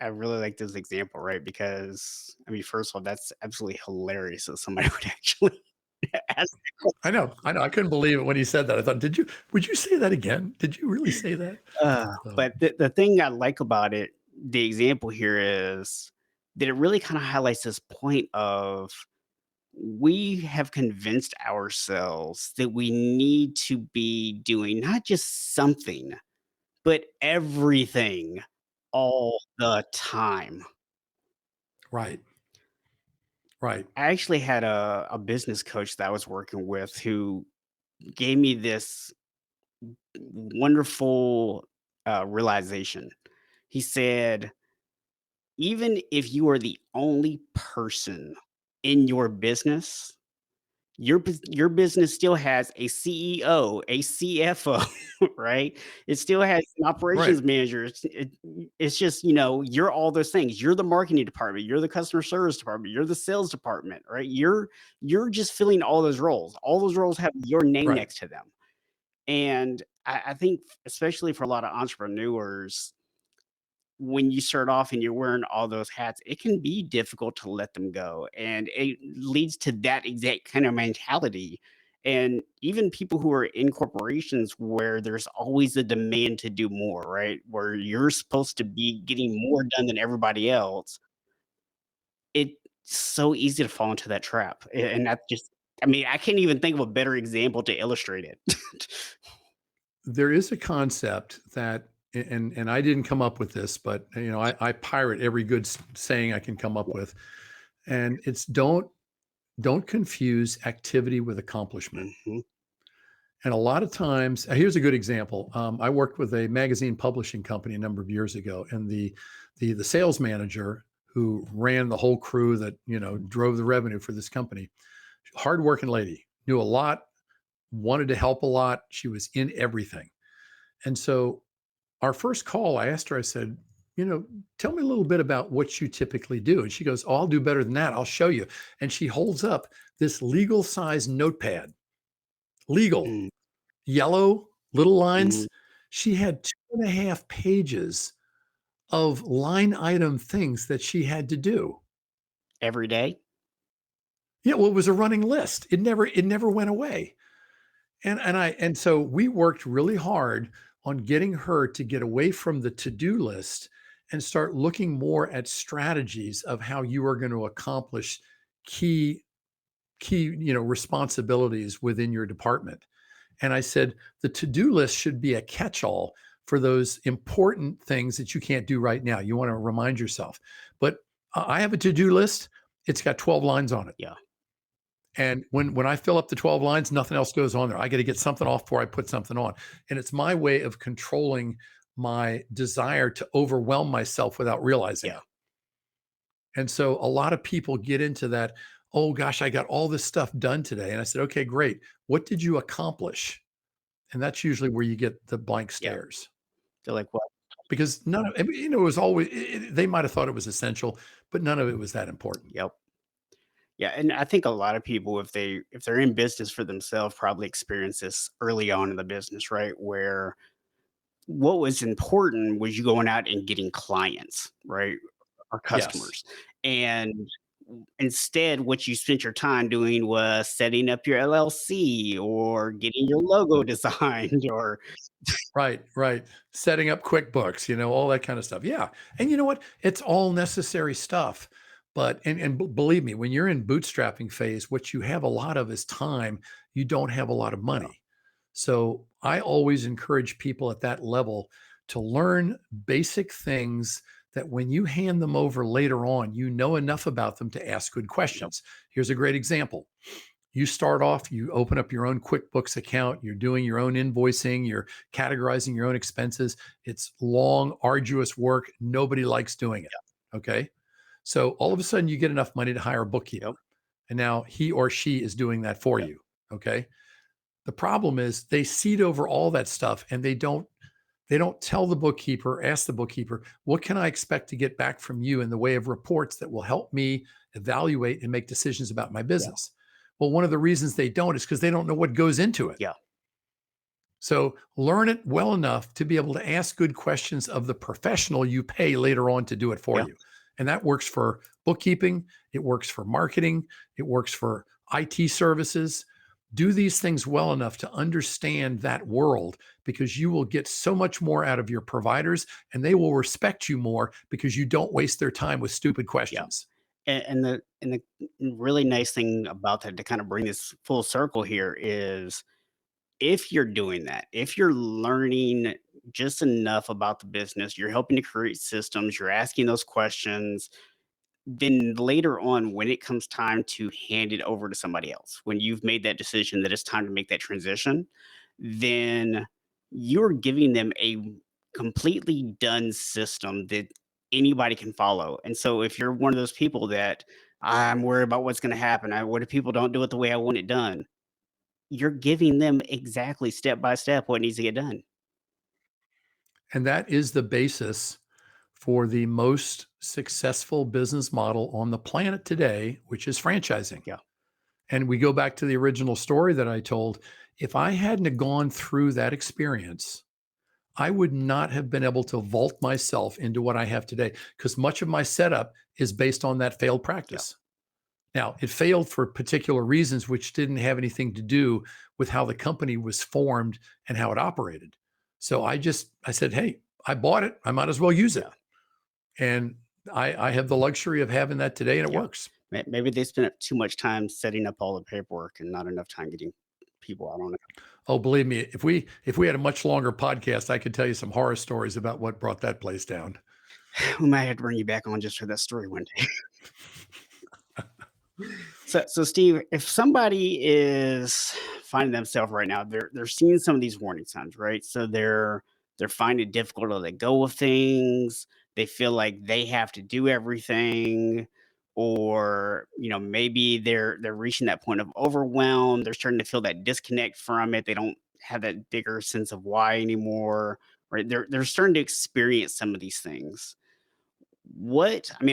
really like this example, right? Because I mean, first of all, that's absolutely hilarious that somebody would actually ask. I know. I couldn't believe it when he said that. I thought, would you say that again? Did you really say that? So, But the thing I like about it, the example here is that it really kind of highlights this point of we have convinced ourselves that we need to be doing not just something, but everything all the time. right, right, I actually had a business coach that I was working with who gave me this wonderful realization. He said, even if you are the only person in your business, your business still has a CEO, a CFO, right? It still has an right, operations manager. It's just, you're all those things. You're the marketing department, you're the customer service department, you're the sales department, right? You're just filling all those roles. All those roles have your name right. next to them. And I think especially for a lot of entrepreneurs, when you start off and you're wearing all those hats, it can be difficult to let them go. And it leads to that exact kind of mentality. And even people who are in corporations where there's always a demand to do more, right? Where you're supposed to be getting more done than everybody else. It's so easy to fall into that trap. And that's just, I mean, I can't even think of a better example to illustrate it. There is a concept that, and I didn't come up with this, but I pirate every good saying I can come up with, and it's don't confuse activity with accomplishment. Mhm. And a lot of times, here's a good example. I worked with a magazine publishing company a number of years ago, and the sales manager who ran the whole crew that drove the revenue for this company, hardworking lady, knew a lot, wanted to help a lot. She was in everything, and so our first call, I asked her. I said, tell me a little bit about what you typically do. And she goes, oh, I'll do better than that. I'll show you. And she holds up this legal size notepad, legal Mm, yellow, little mhm. lines. She had 2.5 pages of line item things that she had to do. Every day. Yeah, well, it was a running list. It never went away. And so we worked really hard on getting her to get away from the to-do list and start looking more at strategies of how you are going to accomplish key responsibilities within your department. And I said, the to do list should be a catch all for those important things that you can't do right now. You want to remind yourself. But I have a to do list, it's got 12 lines on it. Yeah. And when I fill up the 12 lines, nothing else goes on there. I got to get something off before I put something on. And it's my way of controlling my desire to overwhelm myself without realizing Yeah. it. And so a lot of people get into that, oh gosh, I got all this stuff done today. And I said, okay, great. What did you accomplish? And that's usually where you get the blank Yeah. stares They're like, "What?" because none of I mean, it was always they might have thought it was essential, but none of it was that important. Yep. Yeah, and I think a lot of people, if they're in business for themselves, probably experience this early on in the business, right? Where what was important was you going out and getting clients, right? Or Yes. customers. And instead, what you spent your time doing was setting up your LLC or getting your logo designed or Right, right. Setting up QuickBooks, all that kind of stuff. Yeah. And you know what? It's all necessary stuff. But believe me, when you're in bootstrapping phase, what you have a lot of is time. You don't have a lot of yeah, money. So I always encourage people at that level to learn basic things that when you hand them over later on, you know enough about them to ask good yep. questions. Here's a great example. You start off, you open up your own QuickBooks account, you're doing your own invoicing, you're categorizing your own expenses. It's long, arduous work. Nobody likes doing it. Okay. So all of a sudden, you get enough money to hire a bookkeeper. Yep. And now he or she is doing that for Yep. you. Okay. The problem is they seed over all that stuff and they don't tell the bookkeeper, ask the bookkeeper, what can I expect to get back from you in the way of reports that will help me evaluate and make decisions about my Yeah. business? Well, one of the reasons they don't is because they don't know what goes into it. Yeah. So learn it well enough to be able to ask good questions of the professional you pay later on to do it for Yeah. you. And that works for bookkeeping, it works for marketing, it works for IT services. Do these things well enough to understand that world because you will get so much more out of your providers and they will respect you more because you don't waste their time with stupid Yeah. questions. And the really nice thing about that, to kind of bring this full circle here, is if you're doing that, if you're learning just enough about the business, you're helping to create systems, you're asking those questions, then later on, when it comes time to hand it over to somebody else, when you've made that decision that it's time to make that transition, then you're giving them a completely done system that anybody can follow. And so if you're one of those people that I'm worried about what's going to happen, what if people don't do it the way I want it done? You're giving them exactly step by step what needs to get done. And that is the basis for the most successful business model on the planet today, which is franchising. Yeah. And we go back to the original story that I told. If I hadn't have gone through that experience, I would not have been able to vault myself into what I have today because much of my setup is based on that failed Yeah. practice. Now, it failed for particular reasons, which didn't have anything to do with how the company was formed and how it operated. So I said, hey, I bought it. I might as well use it. Yeah. And I have the luxury of having that today and it Yeah. works. Maybe they spent too much time setting up all the paperwork and not enough time getting people. I don't know. Oh, believe me, if we had a much longer podcast, I could tell you some horror stories about what brought that place down. We might have to bring you back on just for that story one day. So Steve, if somebody is finding themselves right now, they're seeing some of these warning signs, right? So they're finding it difficult to let go of things. They feel like they have to do everything, or maybe they're reaching that point of overwhelm. They're starting to feel that disconnect from it. They don't have that bigger sense of why anymore, right? They're starting to experience some of these things.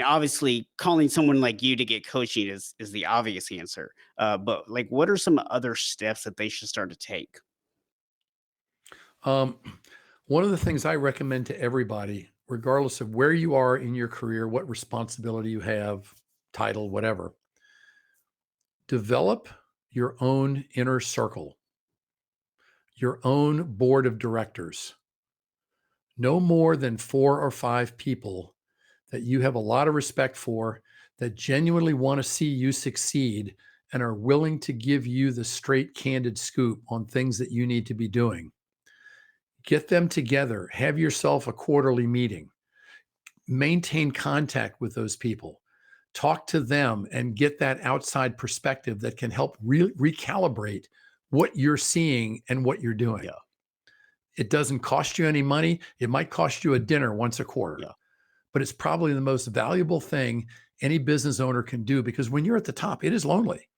Obviously calling someone like you to get coaching is the obvious answer, but like what are some other steps that they should start to take? Um, one of the things I recommend to everybody, regardless of where you are in your career, what responsibility you have, title, whatever, develop your own inner circle, your own board of directors. No more than 4 or 5 people that you have a lot of respect for, that genuinely want to see you succeed and are willing to give you the straight, candid scoop on things that you need to be doing. Get them together, have yourself a quarterly meeting, maintain contact with those people, talk to them, and get that outside perspective that can help recalibrate what you're seeing and what you're doing. Yeah. It doesn't cost you any money. It might cost you a dinner once a quarter, Yeah. but it's probably the most valuable thing any business owner can do because when you're at the top, it is lonely.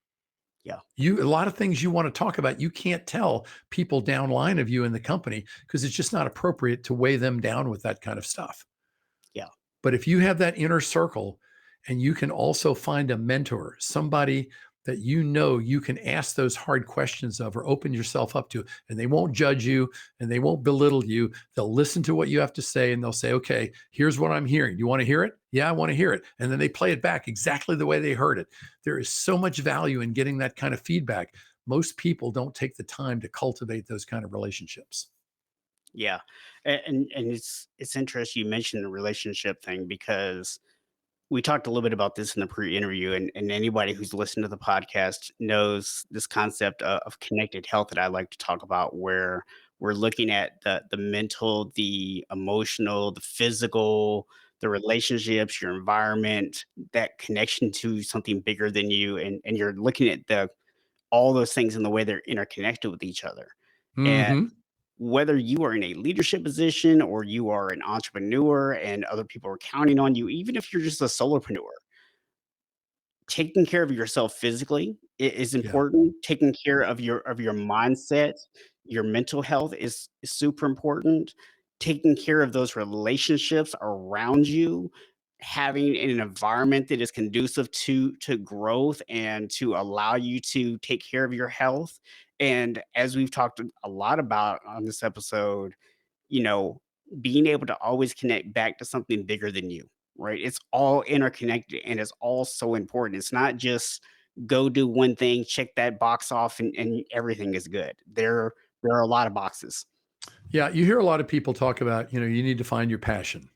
Yeah. A lot of things you want to talk about, you can't tell people downline of you in the company because it's just not appropriate to weigh them down with that kind of stuff. Yeah. But if you have that inner circle and you can also find a mentor, somebody that you can ask those hard questions of or open yourself up to, and they won't judge you and they won't belittle you. They'll listen to what you have to say and they'll say, okay, here's what I'm hearing. You want to hear it? Yeah, I want to hear it. And then they play it back exactly the way they heard it. There is so much value in getting that kind of feedback. Most people don't take the time to cultivate those kind of relationships. Yeah. And it's interesting you mentioned the relationship thing, because we talked a little bit about this in the pre-interview, and anybody who's listened to the podcast knows this concept of connected health that I like to talk about, where we're looking at the mental, the emotional, the physical, the relationships, your environment, that connection to something bigger than you, and you're looking at the all those things and the way they're interconnected with each other. And Hmm. whether you are in a leadership position or you are an entrepreneur and other people are counting on you, even if you're just a solopreneur, taking care of yourself physically is Yeah. important. Taking care of your mindset, your mental health is super important. Taking care of those relationships around you, having an environment that is conducive to growth and to allow you to take care of your health. And as we've talked a lot about on this episode, you know, being able to always connect back to something bigger than you, right? It's all interconnected and it's all so important. It's not just go do one thing, check that box off, and everything is good. There are a lot of boxes. Yeah. You hear a lot of people talk about, you need to find your passion.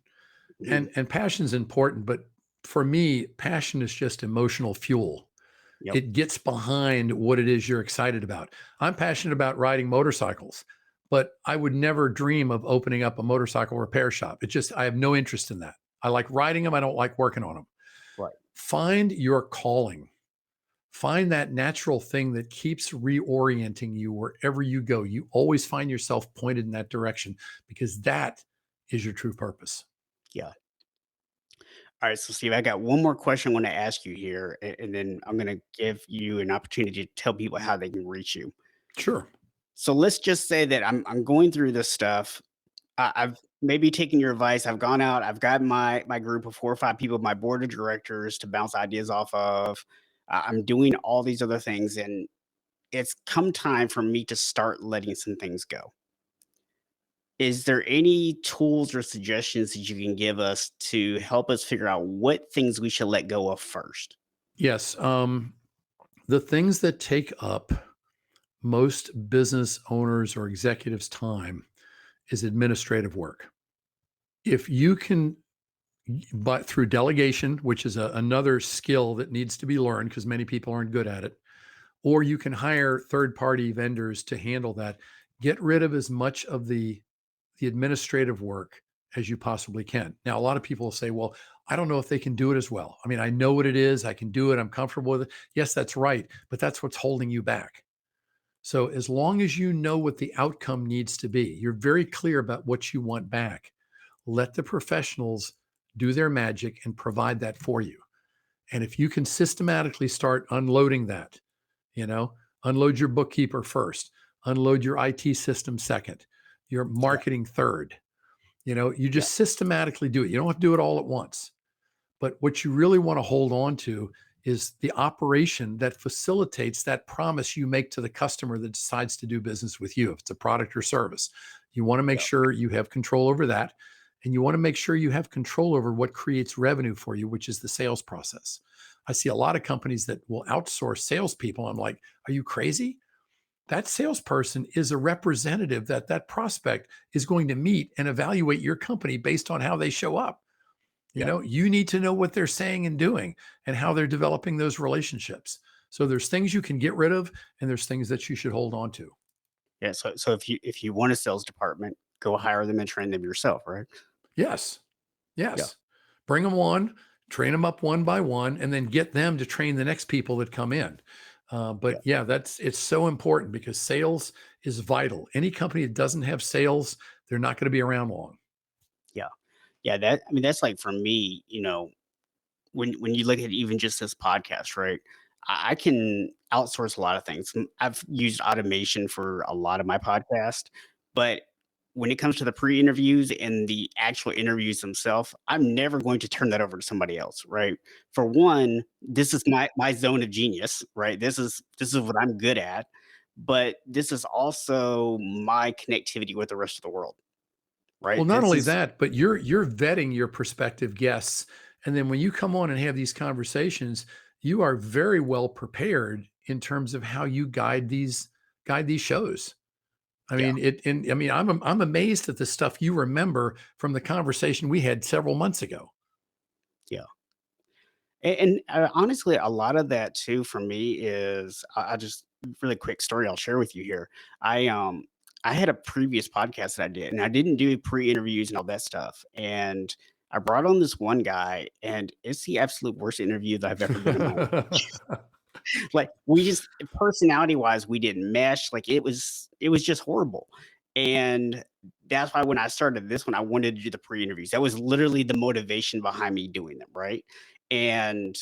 Mhm. And passion's important, but for me, passion is just emotional fuel. Yep. It gets behind what it is you're excited about. I'm passionate about riding motorcycles, but I would never dream of opening up a motorcycle repair shop. I have no interest in that. I like riding them. I don't like working on them. Right. Find your calling. Find that natural thing that keeps reorienting you wherever you go. You always find yourself pointed in that direction because that is your true purpose. Yeah. All right. So, Steve, I got one more question I want to ask you here, and then I'm going to give you an opportunity to tell people how they can reach you. Sure. So, let's just say that I'm going through this stuff. I've maybe taken your advice. I've gone out. I've got my group of 4 or 5 people, my board of directors to bounce ideas off of. I'm doing all these other things, and it's come time for me to start letting some things go. Is there any tools or suggestions that you can give us to help us figure out what things we should let go of first? Yes. The things that take up most business owners or executives' time is administrative work. If you can, but through delegation, which is another skill that needs to be learned because many people aren't good at it, or you can hire third party vendors to handle that, get rid of as much of the administrative work as you possibly can. Now, a lot of people will say, well, I don't know if they can do it as well. I mean, I know what it is. I can do it. I'm comfortable with it. Yes, that's right. But that's what's holding you back. So as long as you know what the outcome needs to be, you're very clear about what you want back. Let the professionals do their magic and provide that for you. And if you can systematically start unloading that, you know, unload your bookkeeper first, unload your IT system second, your Yeah, marketing third, you yeah, just systematically do it. You don't have to do it all at once. But what you really want to hold on to is the operation that facilitates that promise you make to the customer that decides to do business with you. If it's a product or service, you want to make yeah, sure you have control over that. And you want to make sure you have control over what creates revenue for you, which is the sales process. I see a lot of companies that will outsource salespeople. I'm like, are you crazy? That salesperson is a representative that that prospect is going to meet and evaluate your company based on how they show up. yeah, You need to know what they're saying and doing and how they're developing those relationships. So there's things you can get rid of and there's things that you should hold on to. yeah. So if you want a sales department, go hire them and train them yourself, right? Yes. Yeah, Yes. Bring them on, train them up one by one, and then get them to train the next people that come in. yeah, But yeah, it's so important because sales is vital. Any company that doesn't have sales, they're not going to be around long. yeah, yeah. That I mean, that's like for me, when you look at even just this podcast, right? I can outsource a lot of things. I've used automation for a lot of my podcast, but when it comes to the pre-interviews and the actual interviews themselves, I'm never going to turn that over to somebody else, right? For one, this is my zone of genius, right? This is what I'm good at, but this is also my connectivity with the rest of the world, Well, right? not This only is that, but you're vetting your prospective guests, and then when you come on and have these conversations, you are very well prepared in terms of how you guide these shows. I yeah. mean, I'm amazed at the stuff you remember from the conversation we had several months ago. Yeah. And honestly, a lot of that too for me is I just really quick story I'll share with you here. I had a previous podcast that I did, and I didn't do pre-interviews and all that stuff. And I brought on this one guy, and it's the absolute worst interview that I've ever been in my life. Like we just personality wise, we didn't mesh. Like it was just horrible. And that's why when I started this one, I wanted to do the pre-interviews. That was literally the motivation behind me doing them, right? And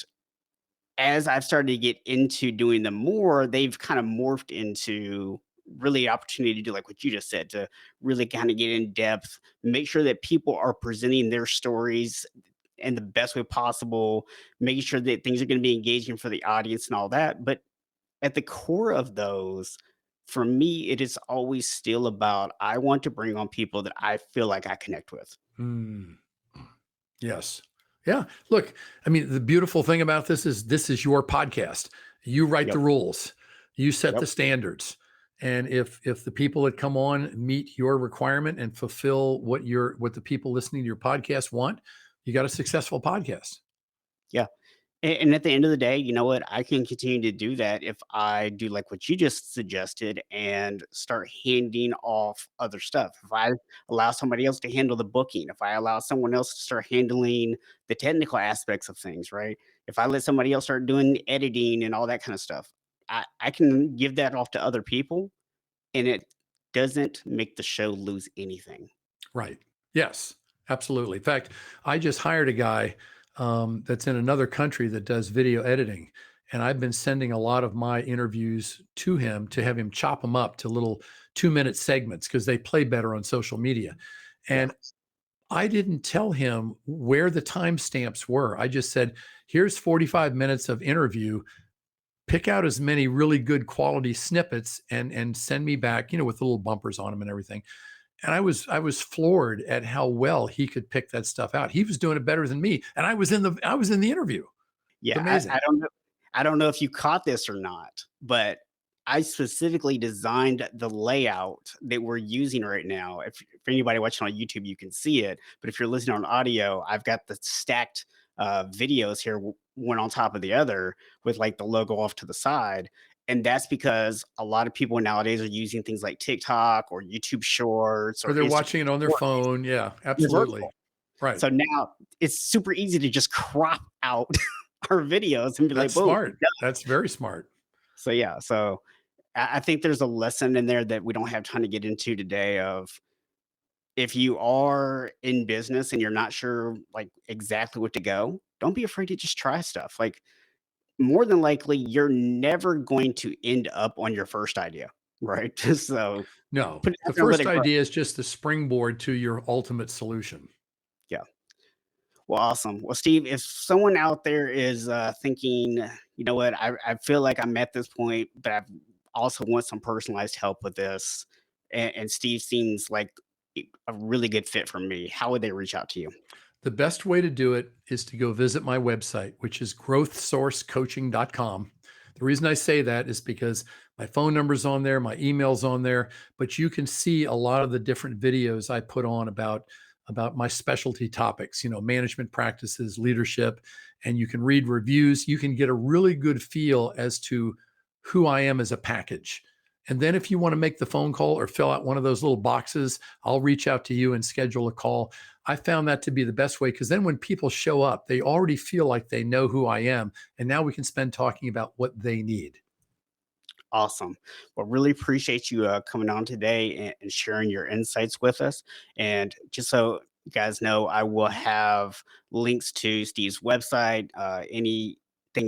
as I've started to get into doing them more, they've kind of morphed into really an opportunity to do like what you just said, to really kind of get in depth, make sure that people are presenting their stories in the best way possible, making sure that things are going to be engaging for the audience and all that. But at the core of those, for me, it is always still about I want to bring on people that I feel like I connect with. Mm, yes. Yeah. Look, I mean, the beautiful thing about this is your podcast. You write the Yep. rules. You set Yep. the standards. And if the people that come on meet your requirement and fulfill what the people listening to your podcast want, you got a successful podcast. Yeah. And at the end of the day, you know what? I can continue to do that if I do like what you just suggested and start handing off other stuff. If I allow somebody else to handle the booking, if I allow someone else to start handling the technical aspects of things, right? If I let somebody else start doing the editing and all that kind of stuff, I can give that off to other people and it doesn't make the show lose anything. Right. Yes, absolutely. In fact, I just hired a guy that's in another country that does video editing. And I've been sending a lot of my interviews to him to have him chop them up to little 2-minute segments because they play better on social media. Yeah. And I didn't tell him where the timestamps were. I just said, here's 45 minutes of interview. Pick out as many really good quality snippets and send me back, with the little bumpers on them and everything. And I was floored at how well he could pick that stuff out. He was doing it better than me, and I was in the interview. It's Yeah, I amazing. don't know. I don't know if you caught this or not, but I specifically designed the layout that we're using right now. If anybody watching on YouTube, you can see it. But if you're listening on audio, I've got the stacked videos here, one on top of the other, with like the logo off to the side. And that's because a lot of people nowadays are using things like TikTok or YouTube Shorts Or or they're Instagram watching it on their Shorts. phone. Yeah, They're absolutely. vertical. Right. So now it's super easy to just crop out our videos and be like, That's boom. smart. That's very smart. So yeah, so I think there's a lesson in there that we don't have time to get into today of if you are in business and you're not sure like exactly what to go, don't be afraid to just try stuff. Like more than likely, you're never going to end up on your first idea, right? So No, put it the out there and let first it grow. idea is just the springboard to your ultimate solution. Yeah. Well, awesome. Well, Steve, if someone out there is thinking, you know what, I feel like I'm at this point, but I also want some personalized help with this, and Steve seems like a really good fit for me, how would they reach out to you? The best way to do it is to go visit my website, which is growthsourcecoaching.com. The reason I say that is because my phone number's on there, my email's on there, but you can see a lot of the different videos I put on about my specialty topics, management practices, leadership, and you can read reviews. You can get a really good feel as to who I am as a package. And then if you want to make the phone call or fill out one of those little boxes, I'll reach out to you and schedule a call. I found that to be the best way because then when people show up, they already feel like they know who I am. And now we can spend talking about what they need. Awesome. Well, really appreciate you coming on today and sharing your insights with us. And just so you guys know, I will have links to Steve's website, anything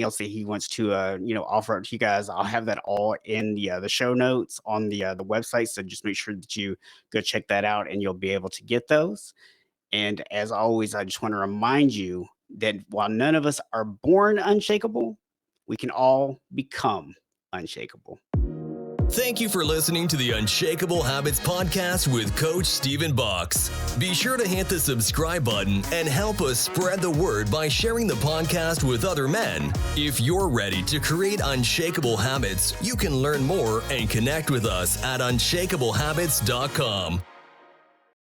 else that he wants to, offer up to you guys. I'll have that all in the show notes on the website. So just make sure that you go check that out, and you'll be able to get those. And as always, I just want to remind you that while none of us are born unshakable, we can all become unshakable. Thank you for listening to the Unshakable Habits Podcast with Coach Stephen Box. Be sure to hit the subscribe button and help us spread the word by sharing the podcast with other men. If you're ready to create unshakable habits, you can learn more and connect with us at unshakablehabits.com.